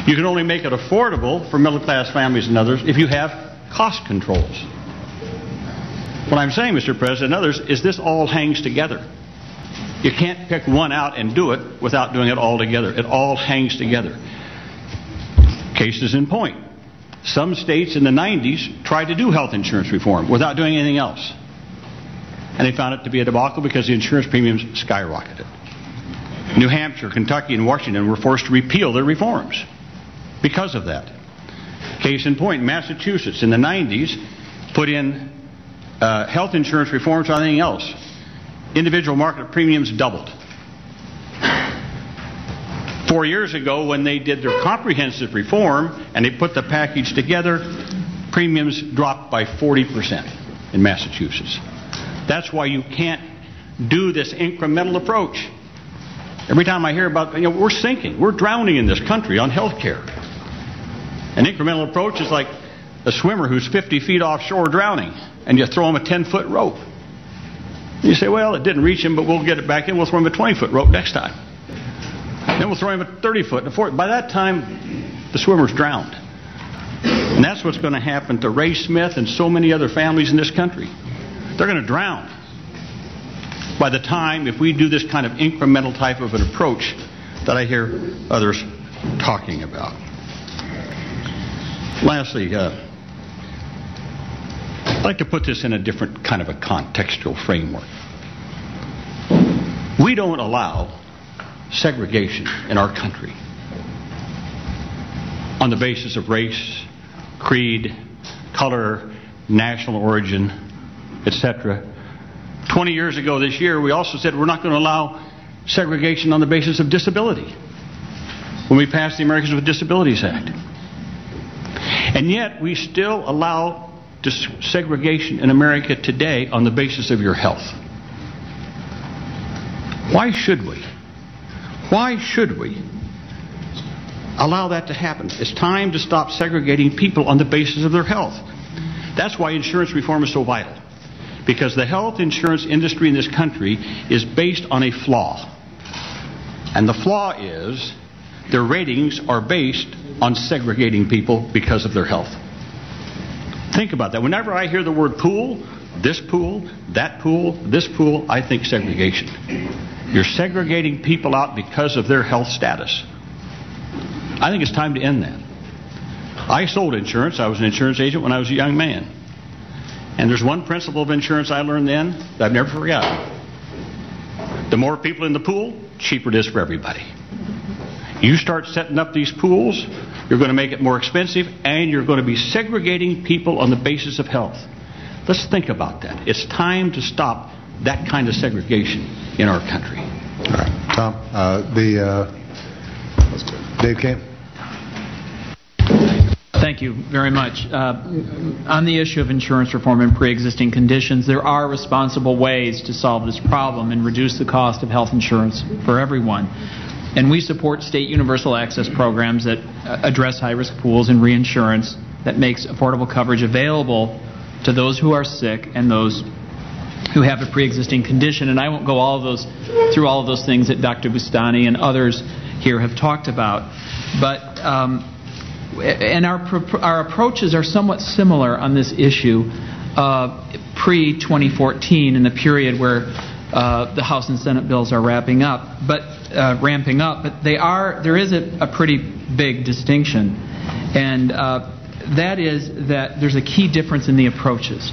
You can only make it affordable for middle-class families and others if you have cost controls. What I'm saying, Mr. President, and others, is this all hangs together. You can't pick one out and do it without doing it all together. It all hangs together. Cases in point. Some states in the 90s tried to do health insurance reform without doing anything else. And they found it to be a debacle because the insurance premiums skyrocketed. New Hampshire, Kentucky, and Washington were forced to repeal their reforms because of that. Case in point, Massachusetts in the 90s put in health insurance reforms without anything else. Individual market premiums doubled. 4 years ago, when they did their comprehensive reform and they put the package together, premiums dropped by 40% in Massachusetts. That's why you can't do this incremental approach. Every time I hear about, we're sinking, we're drowning in this country on health care. An incremental approach is like a swimmer who's 50 feet offshore drowning, and you throw him a 10-foot rope. You say, well, it didn't reach him, but we'll get it back in. We'll throw him a 20-foot rope next time. Then we'll throw him a 30-foot and a 40. By that time, the swimmer's drowned. And that's what's going to happen to Ray Smith and so many other families in this country. They're going to drown by the time, if we do this kind of incremental type of an approach that I hear others talking about. Lastly, I'd like to put this in a different kind of a contextual framework. We don't allow segregation in our country on the basis of race, creed, color, national origin, etc. 20 years ago this year, we also said we're not going to allow segregation on the basis of disability when we passed the Americans with Disabilities Act. And yet we still allow segregation in America today on the basis of your health. Why should we? Why should we allow that to happen? It's time to stop segregating people on the basis of their health. That's why insurance reform is so vital. Because the health insurance industry in this country is based on a flaw. And the flaw is their ratings are based on segregating people because of their health. Think about that. Whenever I hear the word pool, this pool, that pool, this pool, I think segregation. You're segregating people out because of their health status. I think it's time to end that. I sold insurance. I was an insurance agent when I was a young man. And there's one principle of insurance I learned then that I've never forgotten. The more people in the pool, cheaper it is for everybody. You start setting up these pools, you're going to make it more expensive, and you're going to be segregating people on the basis of health. Let's think about that. It's time to stop that kind of segregation in our country. All right, Tom, Dave Kane. Thank you very much. On the issue of insurance reform and pre-existing conditions, there are responsible ways to solve this problem and reduce the cost of health insurance for everyone. And we support state universal access programs that address high-risk pools and reinsurance that makes affordable coverage available to those who are sick and those who have a pre-existing condition. And I won't go through all of those things that Dr. Bustani and others here have talked about. But and our approaches are somewhat similar on this issue pre-2014 in the period where the House and Senate bills are ramping up. But there is a pretty big distinction, and that is that there's a key difference in the approaches.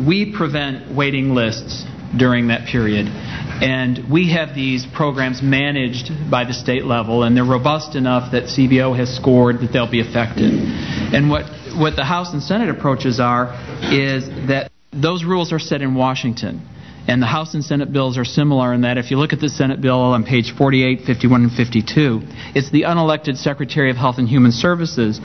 We prevent waiting lists during that period, and we have these programs managed by the state level, and they're robust enough that CBO has scored that they'll be effective. And what the House and Senate approaches are is that those rules are set in Washington. And the House and Senate bills are similar in that if you look at the Senate bill on page 48, 51, and 52, it's the unelected Secretary of Health and Human Services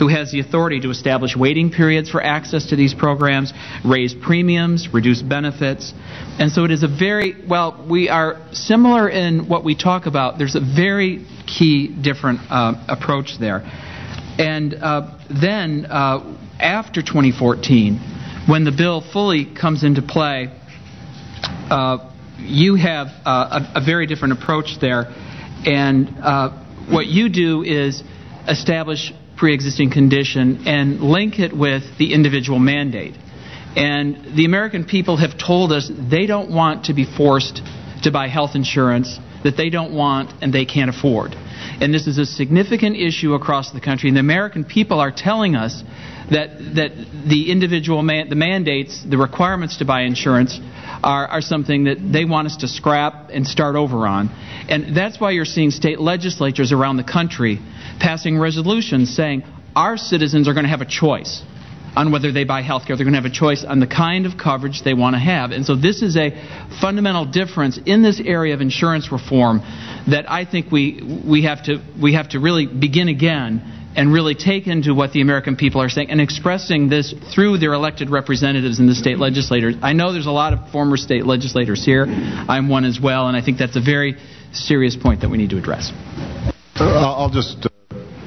who has the authority to establish waiting periods for access to these programs, raise premiums, reduce benefits. And so it is we are similar in what we talk about. There's a very key different approach there. And then after 2014, when the bill fully comes into play, you have a very different approach there. And what you do is establish pre-existing condition and link it with the individual mandate. And the American people have told us they don't want to be forced to buy health insurance that they don't want and they can't afford. And this is a significant issue across the country. And the American people are telling us that the individual the mandates, the requirements to buy insurance are something that they want us to scrap and start over on. And that's why you're seeing state legislatures around the country passing resolutions saying our citizens are going to have a choice on whether they buy health care. They're going to have a choice on the kind of coverage they want to have. And so this is a fundamental difference in this area of insurance reform that I think we have to really begin again and really take into what the American people are saying and expressing this through their elected representatives in the state legislators. I know there's a lot of former state legislators here. I'm one as well, and I think that's a very serious point that we need to address. I'll just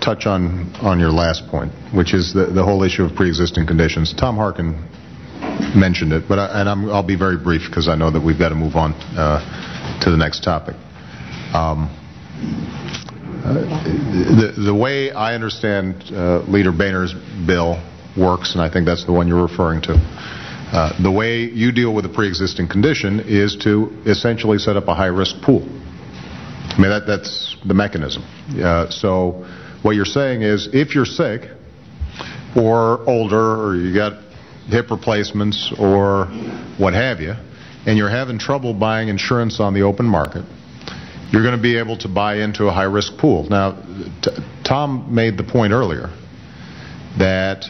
touch on your last point, which is the whole issue of pre-existing conditions. Tom Harkin mentioned it, but I'll be very brief because I know that we've got to move on to the next topic. The way I understand Leader Boehner's bill works, and I think that's the one you're referring to, the way you deal with a pre-existing condition is to essentially set up a high-risk pool. I mean, that's the mechanism. So what you're saying is if you're sick or older or you got hip replacements or what have you, and you're having trouble buying insurance on the open market, you're going to be able to buy into a high-risk pool. Now, Tom made the point earlier that,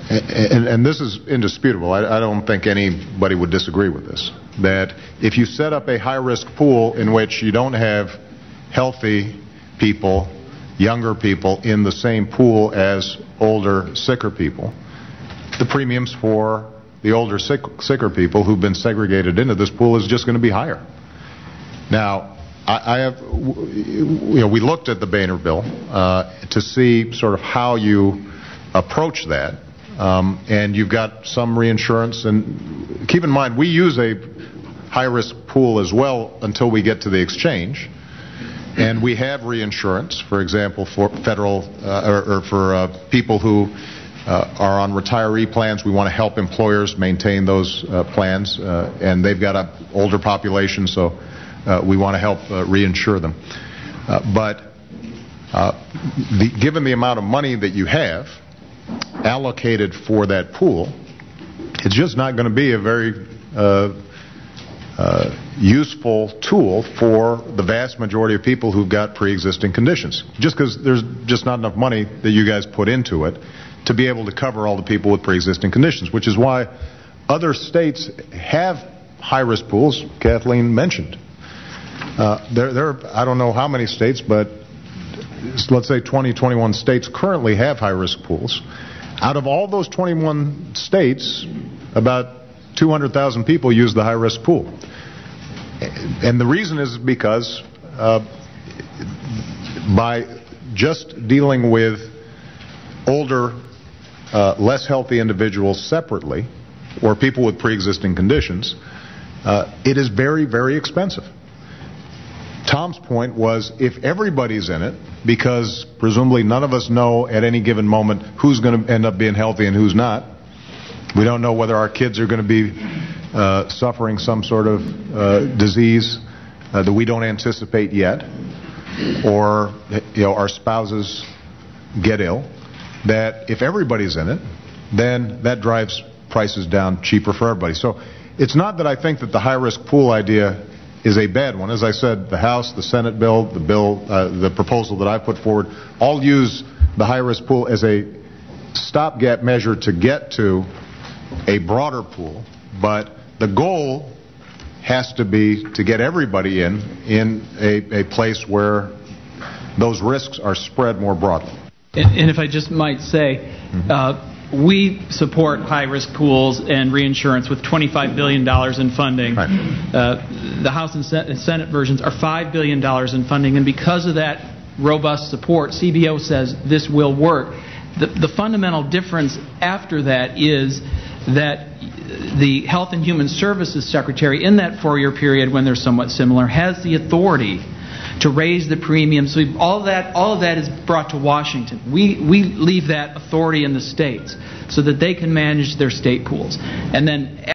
and this is indisputable, I don't think anybody would disagree with this, that if you set up a high-risk pool in which you don't have healthy people, younger people in the same pool as older, sicker people, the premiums for the older, sicker people who've been segregated into this pool is just going to be higher. Now, we looked at the Boehner bill to see sort of how you approach that, and you've got some reinsurance. And keep in mind, we use a high-risk pool as well until we get to the exchange, and we have reinsurance, for example, for federal or for people who are on retiree plans. We want to help employers maintain those plans, and they've got an older population, so we want to help reinsure them. But given the amount of money that you have allocated for that pool, it's just not going to be a very useful tool for the vast majority of people who've got pre-existing conditions. Just because there's just not enough money that you guys put into it to be able to cover all the people with pre-existing conditions, which is why other states have high-risk pools. Kathleen mentioned. There are, I don't know how many states, but let's say 20, 21 states currently have high-risk pools. Out of all those 21 states, about 200,000 people use the high-risk pool. And the reason is because by just dealing with older, less healthy individuals separately, or people with pre-existing conditions, it is very, very expensive. Tom's point was if everybody's in it, because presumably none of us know at any given moment who's going to end up being healthy and who's not. We don't know whether our kids are going to be suffering some sort of disease that we don't anticipate yet, or our spouses get ill. That if everybody's in it, then that drives prices down cheaper for everybody. So it's not that I think that the high-risk pool idea is a bad one. As I said, the House, the Senate bill, the proposal that I put forward, all use the high-risk pool as a stopgap measure to get to a broader pool. But the goal has to be to get everybody in a place where those risks are spread more broadly. And if I just might say, we support high-risk pools and reinsurance with $25 billion in funding. Right. The House and Senate versions are $5 billion in funding, and because of that robust support, CBO says this will work. The fundamental difference after that is that the Health and Human Services Secretary, in that 4-year period when they're somewhat similar, has the authority to raise the premiums. All of that is brought to Washington. We leave that authority in the states so that they can manage their state pools. And then